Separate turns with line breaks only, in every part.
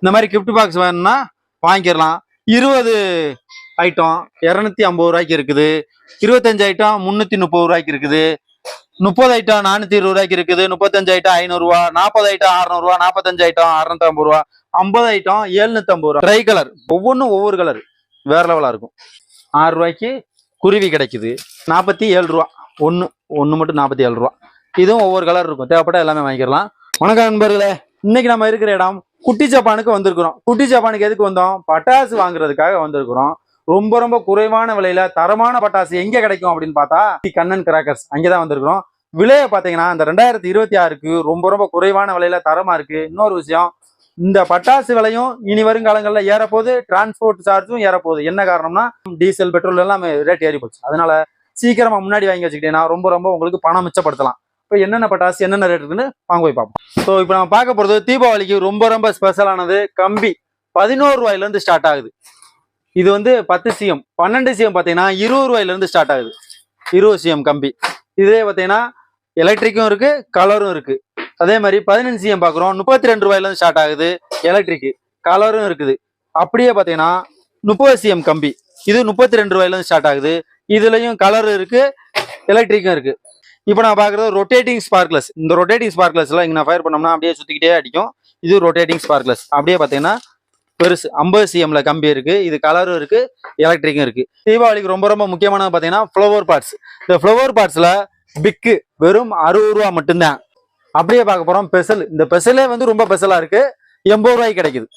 இந்த மாதிரி gift box வேணும்னா வாங்கிக்கலாம். 20 ஐட்டம் 250 ரூபாய்க்கு இருக்குது. 25 ஐட்டம் 330 ரூபாய்க்கு இருக்குது. 30 ஐட்டம் 420 ரூபாய்க்கு இருக்குது. 35 ஐட்டம் 500 ரூபா, 40 ஐட்டம் 600 ரூபா, 45 ஐட்டம் 650 ரூபா, 50 ஐட்டம் 750 ரூபா. ட்ரை கலர் ஒவ்வொன்றும் ஒவ்வொரு கலர் வேற லெவலா இருக்கும். 6 ரூபாய்க்கு குருவி கிடைக்குது. 47 ரூபா ஒன்னு மட்டும் 47 ரூபா. இதுவும் ஒவ்வொரு கலர் இருக்கும். தேவைப்பட்ட எல்லாமே வாங்கிக்கலாம். வணக்கம் நண்பர்களே, இன்னைக்கு நம்ம இருக்கிற இடம் குட்டி ஜப்பானுக்கு வந்திருக்கிறோம். குட்டி ஜப்பானுக்கு எதுக்கு வந்தோம்? பட்டாசு வாங்குறதுக்காக வந்திருக்கிறோம். ரொம்ப ரொம்ப குறைவான விலையில தரமான பட்டாசு எங்க கிடைக்கும் அப்படின்னு பார்த்தா கண்ணன் கிராக்கர்ஸ், அங்கேதான் வந்திருக்கிறோம். விலையை பார்த்தீங்கன்னா இந்த 2026க்கு ரொம்ப ரொம்ப குறைவான விலையில தரமா இருக்கு. இன்னொரு விஷயம், இந்த பட்டாசு விலையும் இனி வருங்காலங்களில் ஏறப்போகுது. டிரான்ஸ்போர்ட் சார்ஜும் ஏறப்போகுது. என்ன காரணம்னா டீசல் பெட்ரோல் எல்லாம் ரேட் ஏறி போச்சு. அதனால சீக்கிரமா முன்னாடி வாங்கி வச்சுக்கிட்டீங்கன்னா ரொம்ப ரொம்ப உங்களுக்கு பணம் மிச்சப்படுத்தலாம். இப்போ என்னென்ன பட்டாசு என்னென்ன ரேட் இருக்குன்னு வாங்க போய் பார்ப்போம். ஸோ இப்போ நம்ம பார்க்க போறது தீபாவளிக்கு ரொம்ப ரொம்ப ஸ்பெஷலானது கம்பி. 11 ரூபாயிலிருந்து ஸ்டார்ட் ஆகுது. இது வந்து 10 CM, 12 CM பார்த்தீங்கன்னா 20 ரூபாயிலிருந்து ஸ்டார்ட் ஆகுது. 20 CM கம்பி. இதே பார்த்தீங்கன்னா எலக்ட்ரிக்கும் இருக்கு, கலரும் இருக்கு. அதே மாதிரி 15 CM பார்க்குறோம், 32 ரூபாயிலிருந்து ஸ்டார்ட் ஆகுது. எலக்ட்ரிக்கு கலரும் இருக்குது. அப்படியே பார்த்தீங்கன்னா 30 CM கம்பி, இது 32 ரூபாயிலிருந்து ஸ்டார்ட் ஆகுது. இதுலயும் கலர் இருக்கு, எலக்ட்ரிக்கும் இருக்கு. இப்போ நான் பார்க்குறது ரொட்டேட்டிங் ஸ்பார்க்லஸ். இந்த ரொட்டேட்டிங் ஸ்பார்க்லஸ்ல இங்கே நான் ஃபயர் பண்ணோம்னா அப்படியே சுற்றிக்கிட்டே அடிக்கும். இது ரொட்டேட்டிங் ஸ்பார்க்லஸ். அப்படியே பார்த்தீங்கன்னா பெருசு 50 CMல கம்பி இருக்கு. இது கலரும் இருக்கு, எலக்ட்ரிக்கும் இருக்கு. தீபாவளிக்கு ரொம்ப ரொம்ப முக்கியமானது பார்த்தீங்கன்னா ஃப்ளவர் பார்ட்ஸ். இந்த ஃப்ளவர் பார்ட்ஸ்ல பிக்கு வெறும் 60 ரூபா மட்டும்தான். அப்படியே பார்க்க போறோம் பெசல். இந்த பெசலே வந்து ரொம்ப பெசலா இருக்கு, 80 ரூபாய்க்கு கிடைக்குது.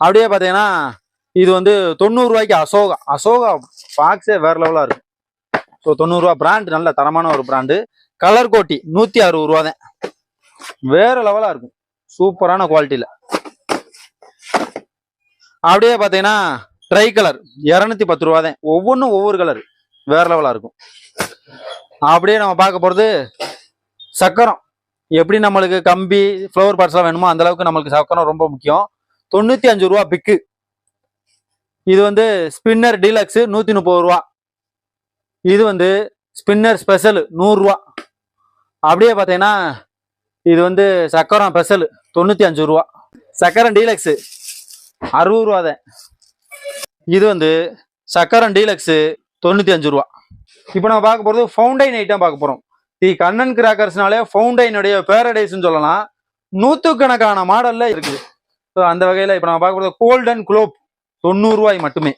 அப்படியே பார்த்தீங்கன்னா இது வந்து 90 ரூபாய்க்கு அசோகா பாக்ஸே வேற லெவலா இருக்கு. ஸோ 90 ரூபா பிராண்ட், நல்ல தரமான ஒரு பிராண்டு. கலர் கோட்டி 160 ரூபா தான், வேற லெவலா இருக்கும், சூப்பரான குவாலிட்டியில. அப்படியே பார்த்தீங்கன்னா ட்ரை கலர் 210 ரூபா தான். ஒவ்வொன்றும் ஒவ்வொரு கலர் வேற லெவலா இருக்கும். அப்படியே நம்ம பார்க்க போறது சக்கரம். எப்படி நம்மளுக்கு கம்பி ஃப்ளவர் பார்ட்ஸ்லாம் வேணுமோ அந்த அளவுக்கு நம்மளுக்கு சக்கரம் ரொம்ப முக்கியம். 95 ரூபா பிக்கு. இது வந்து ஸ்பின்னர் டீலக்ஸ் 130 ரூபா. இது வந்து ஸ்பின்னர் ஸ்பெஷல் 100 ரூபா. அப்படியே பார்த்தீங்கன்னா இது வந்து சக்கரம் ஸ்பெஷல் 95 ரூபா. சக்கரம் டீலக்ஸ் 60 ரூபா தான். இது வந்து சக்கரம் டீலக்ஸ் 95 ரூபா. இப்போ நம்ம பார்க்க போகிறது ஃபவுண்டைன் ஐட்டம் பார்க்க போகிறோம். கண்ணன் கிராக்கர்ஸ்னாலே ஃபவுண்டைனுடைய பேரடைஸ்ன்னு சொல்லலாம். நூற்றுக்கணக்கான மாடல்ல இருக்குது. ஸோ அந்த வகையில் இப்போ நம்ம பார்க்க போகிறது கோல்டன் குளோப் 90 ரூபாய் மட்டுமே.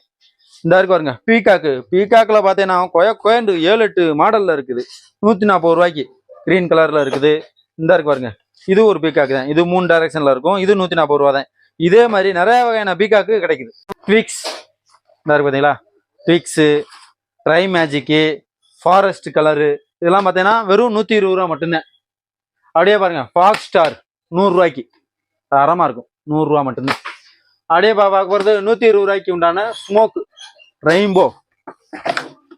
இந்த இருக்கு பாருங்க பீகாக்ல பார்த்தீங்கன்னா கோயந்து 7-8 மாடல்ல இருக்குது. 140 ரூபாய்க்கு கிரீன் கலர்ல இருக்குது. இந்த இருக்கு பாருங்க, இது ஒரு பீகாக் தான். இது 3 டைரக்ஷன்ல இருக்கும். இது 140 ரூபா தான். இதே மாதிரி நிறைய வகையான பீகாக்கு கிடைக்குது. ட்விக்ஸ் இந்த இருக்கு பார்த்தீங்களா, ட்விக்ஸு, ட்ரை மேஜிக்கு, ஃபாரஸ்ட் கலரு, இதெல்லாம் பார்த்தீங்கன்னா வெறும் 120 ரூபா மட்டும்தான். அப்படியே பாருங்க ஃபாக்ஸ் ஸ்டார் 100 ரூபாய்க்கு தரமா இருக்கும், 100 ரூபா மட்டும்தான். அப்படியே பார்க்க போகிறது 120 ரூபாய்க்கு உண்டான smoke rainbow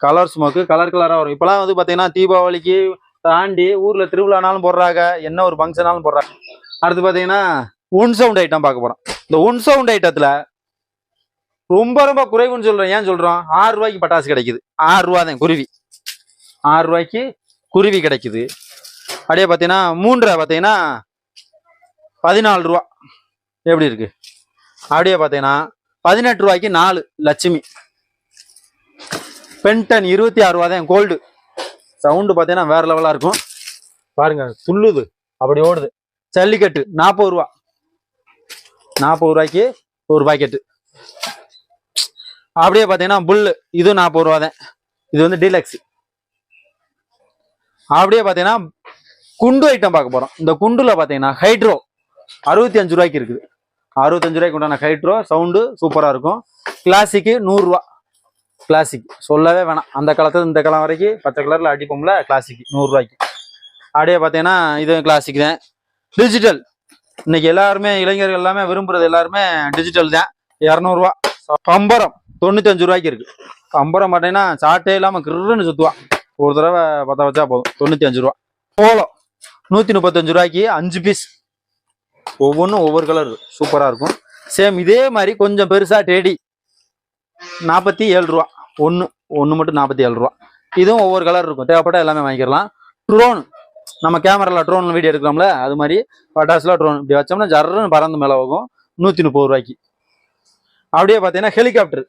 colour smoke, colour கலராக வரும். இப்போலாம் வந்து பார்த்தீங்கன்னா தீபாவளிக்கு தாண்டி ஊரில் திருவிழானாலும் போடுறாங்க, என்ன ஒரு ஃபங்க்ஷனாலும் போடுறாங்க. அடுத்து பார்த்தீங்கன்னா ஒன் சவுண்ட் ஐட்டம் பார்க்க போகிறோம். இந்த ஒன் சவுண்ட் ஐட்டத்தில் ரொம்ப ரொம்ப குறைவுன்னு சொல்கிறோம். ஏன் சொல்கிறோம்? 6 ரூபாய்க்கு பட்டாசு கிடைக்குது. 6 ரூபா தான் குருவி. 6 ரூபாய்க்கு குருவி கிடைக்குது. அப்படியே பார்த்தீங்கன்னா 3 பார்த்தீங்கன்னா 14 ரூபா. எப்படி இருக்கு? அப்படியே பார்த்தீங்கன்னா 18 ரூபாய்க்கு 4 லட்சுமி. பென்டன் 26 ரூபா தான் கோல்டு. சவுண்டு பார்த்தீங்கன்னா வேற லெவலா இருக்கும். பாருங்க துள்ளுது, அப்படி ஓடுது. ஜல்லிக்கட்டு 40 ரூபா. 40 ரூபாய்க்கு ஒரு பாக்கெட்டு. அப்படியே பார்த்தீங்கன்னா புல்லு, இது 40 ரூபா தான். இது வந்து டீலக்ஸ். அப்படியே பார்த்தீங்கன்னா குண்டு ஐட்டம் பார்க்க போறோம். இந்த குண்டுல பார்த்தீங்கன்னா ஹைட்ரோ 65 ரூபாய்க்கு இருக்குது. 65 ரூபாய்க்கு உண்டான ஹைட்ரோ சவுண்டு சூப்பரா இருக்கும். கிளாசிக்கு 100 ரூபா. கிளாசிக் சொல்லவே வேணாம். அந்த காலத்துல இந்த காலம் வரைக்கும் பச்சை கலர்ல அடிப்போம்ல, கிளாசிக் 100 ரூபாய்க்கு. அப்படியே பார்த்தீங்கன்னா இது கிளாசிக் தான். டிஜிட்டல் இன்னைக்கு எல்லாருமே இளைஞர்கள் எல்லாமே விரும்புறது எல்லாருமே டிஜிட்டல் தான். 200 ரூபா. பம்பரம் 95 ரூபாய்க்கு இருக்கு. பம்பரம் பார்த்தீங்கன்னா சாட்டே இல்லாம கிருன்னு சுத்துவான். ஒரு தடவை பத்த வச்சா போதும். 95 ரூபா. போலோ 135 ரூபாய்க்கு 5 பீஸ். ஒவ்வொன்றும் ஒவ்வொரு கலர் சூப்பரா இருக்கும். சேம் இதே மாதிரி கொஞ்சம் பெருசா டேடி 47 ரூபா. ஒன்று மட்டும் 47 ரூபா. இதுவும் ஒவ்வொரு கலர் இருக்கும். தேவைப்பட்ட எல்லாமே வாங்கிக்கலாம். ட்ரோன், நம்ம கேமரால ட்ரோன் வீடியோ எடுக்கிறோம்ல, அது மாதிரி பட்டாசுல ட்ரோன் இப்படி வச்சோம்னா ஜர்ன்னு பறந்து மேலே போகும். 130 ரூபாய்க்கு. அப்படியே பார்த்தீங்கன்னா ஹெலிகாப்டர்,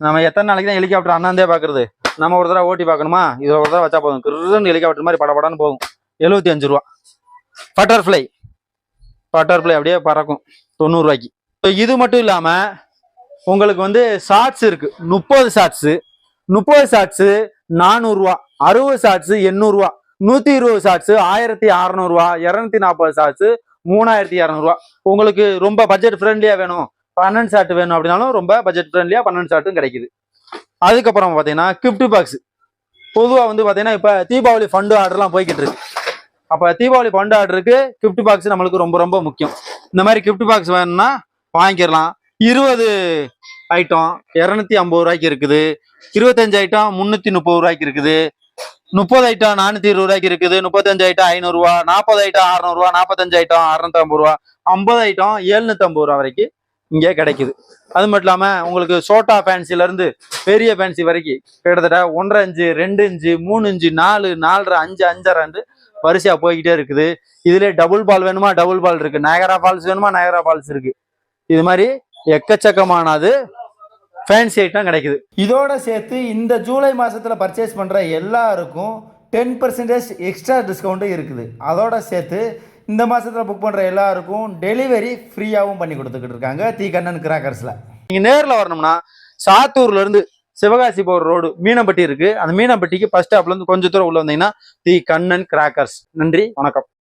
நம்ம எத்தனை நாளைக்கு தான் ஹெலிகாப்டர் அண்ணாந்தே பார்க்கறது, நம்ம ஒரு தடவை ஓட்டி பார்க்கணுமா, இது ஒரு தடவை வச்சா போதும், கிருன்னு ஹெலிகாப்டர் மாதிரி படப்படன்னு போகும். 75 ரூபா. பட்டர்ஃப்ளை அப்படியே பறக்கும் 90 ரூபாய்க்கு. இது மட்டும் இல்லாம உங்களுக்கு வந்து ஷார்ட்ஸ் இருக்கு. 30 ஷார்ட்ஸ் 400 ரூபா, 60 ஷார்ட்ஸ் 800 ரூபா, 120 ஷார்ட்ஸ் 1600 ரூபா, 240 ஷார்ட்ஸ் 3200 ரூபா. உங்களுக்கு ரொம்ப பட்ஜெட் ஃப்ரெண்ட்லியா வேணும், 12 ஷார்ட் வேணும் அப்படின்னாலும் ரொம்ப பட்ஜெட் ஃப்ரெண்ட்லியா 12 ஷார்ட்டும் கிடைக்குது. அதுக்கப்புறம் பாத்தீங்கன்னா கிஃப்ட் பாக்ஸ். பொதுவா வந்து பாத்தீங்கன்னா இப்ப தீபாவளி ஃபண்டு ஆர்டர்லாம் போய்கிட்டு இருக்கு. அப்ப தீபாவளி ஃபண்டு ஆர்டருக்கு கிஃப்ட் பாக்ஸ் நம்மளுக்கு ரொம்ப ரொம்ப முக்கியம். இந்த மாதிரி கிஃப்ட் பாக்ஸ் வேணும்னா வாங்கிக்கலாம். 20 ஐட்டம் 250 ரூபாய்க்கு இருக்குது, 25 ஐட்டம் 330 ரூபாய்க்கு இருக்குது, 30 ஐட்டம் 420 ரூபாய்க்கு இருக்குது, 35 ஐட்டம் 500 ரூபா, 40 ஐட்டம் 600 ரூபா, 45 ஐட்டம் 650 ரூபா, 50 ஐட்டம் 750 ரூபா வரைக்கும் இங்கே கிடைக்குது. அது மட்டும் இல்லாம உங்களுக்கு சோட்டா ஃபேன்சில இருந்து பெரிய ஃபேன்சி வரைக்கும் கிட்டத்தட்ட 1.5 இன்ச்சு, 2 இன்ச்சு, 3 இன்ச்சு, 4, 4.5, 5, 5.5 வரிசையா போய்கிட்டே இருக்குது. இதுல டபுள் பால் வேணுமா டபுள் பால் இருக்கு, நயகரா ஃபால்ஸ் வேணுமா நயகரா ஃபால்ஸ் இருக்கு. இது மாதிரி எக்கச்சக்கமானது ஃபேன்சி ஐட்டம் கிடைக்குது. இதோட சேர்த்து இந்த ஜூலை மாசத்துல பர்ச்சேஸ் பண்ற எல்லாருக்கும் 10% எக்ஸ்ட்ரா டிஸ்கவுண்ட்டும் இருக்குது. அதோட சேர்த்து இந்த மாசத்துல புக் பண்ற எல்லாருக்கும் டெலிவரி ஃப்ரீயாகவும் பண்ணி கொடுத்துக்கிட்டு இருக்காங்க தீக்கண்ணன் கிராக்கர்ஸ்ல. நீங்க நேரில் வரணும்னா சாத்தூர்ல இருந்து சிவகாசி போற ரோடு மீனம்பட்டி இருக்கு. அந்த மீனம்பட்டிக்கு பஸ் ஸ்டாப்ல இருந்து கொஞ்சம் தூரம் உள்ள வந்தீங்கன்னா தீக்கண்ணன் கிராக்கர்ஸ். நன்றி, வணக்கம்.